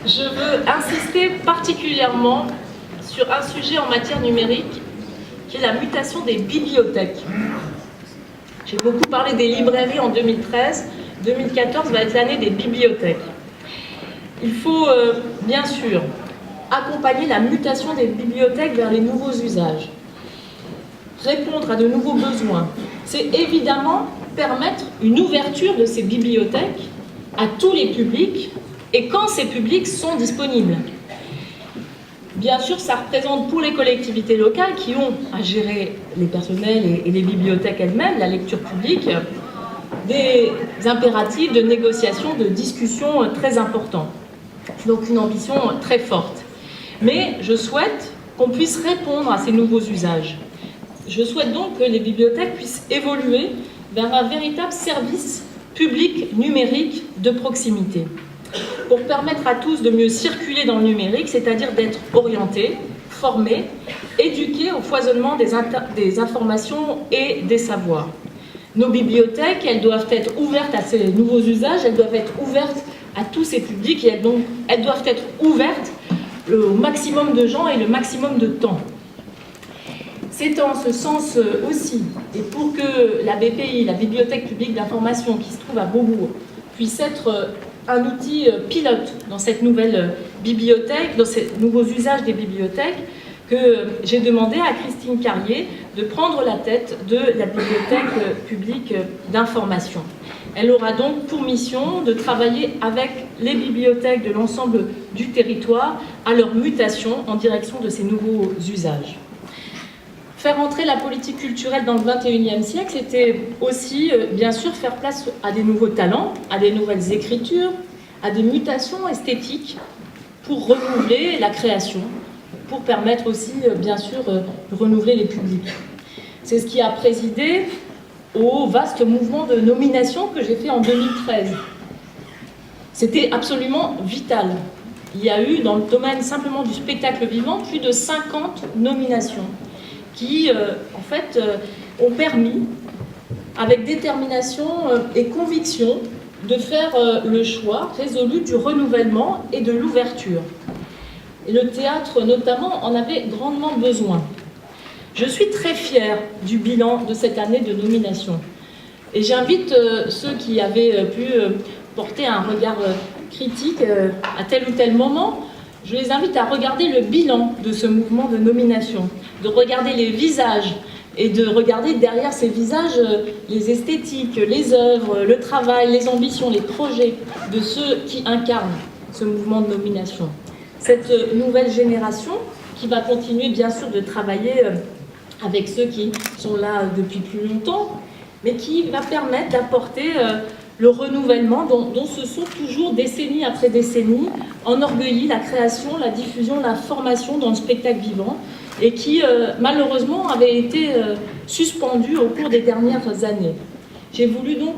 Je veux insister particulièrement sur un sujet en matière numérique, qui est la mutation des bibliothèques. J'ai beaucoup parlé des librairies en 2013, 2014 va être l'année des bibliothèques. Il faut bien sûr accompagner la mutation des bibliothèques vers les nouveaux usages, répondre à de nouveaux besoins. C'est évidemment permettre une ouverture de ces bibliothèques à tous les publics et quand ces publics sont disponibles. Bien sûr, ça représente pour les collectivités locales qui ont à gérer les personnels et les bibliothèques elles-mêmes, la lecture publique, des impératifs de négociation, de discussion très importants. Donc une ambition très forte. Mais je souhaite qu'on puisse répondre à ces nouveaux usages. Je souhaite donc que les bibliothèques puissent évoluer vers un véritable service public numérique de proximité, pour permettre à tous de mieux circuler dans le numérique, c'est-à-dire d'être orientés, formés, éduqués au foisonnement des informations et des savoirs. Nos bibliothèques, elles doivent être ouvertes à ces nouveaux usages, elles doivent être ouvertes à tous ces publics et elles doivent être ouvertes au maximum de gens et le maximum de temps. C'est en ce sens aussi, et pour que la BPI, la Bibliothèque publique d'information qui se trouve à Beaubourg, puisse être un outil pilote dans cette nouvelle bibliothèque, dans ces nouveaux usages des bibliothèques, que j'ai demandé à Christine Carrier de prendre la tête de la Bibliothèque publique d'information. Elle aura donc pour mission de travailler avec les bibliothèques de l'ensemble du territoire à leur mutation en direction de ces nouveaux usages. Faire entrer la politique culturelle dans le XXIe siècle, c'était aussi, bien sûr, faire place à des nouveaux talents, à des nouvelles écritures, à des mutations esthétiques pour renouveler la création, pour permettre aussi, bien sûr, de renouveler les publics. C'est ce qui a présidé au vaste mouvement de nomination que j'ai fait en 2013. C'était absolument vital. Il y a eu, dans le domaine simplement du spectacle vivant, plus de 50 nominations qui, en fait, ont permis, avec détermination et conviction, de faire le choix résolu du renouvellement et de l'ouverture. Et le théâtre, notamment, en avait grandement besoin. Je suis très fière du bilan de cette année de nomination. Et j'invite ceux qui avaient pu porter un regard critique à tel ou tel moment, je les invite à regarder le bilan de ce mouvement de nomination, de regarder les visages et de regarder derrière ces visages les esthétiques, les œuvres, le travail, les ambitions, les projets de ceux qui incarnent ce mouvement de nomination. Cette nouvelle génération qui va continuer bien sûr de travailler avec ceux qui sont là depuis plus longtemps, mais qui va permettre d'apporter le renouvellement dont se sont toujours, décennie après décennie, enorgueillis la création, la diffusion, la formation dans le spectacle vivant, et qui, malheureusement, avait été suspendu au cours des dernières années. J'ai voulu donc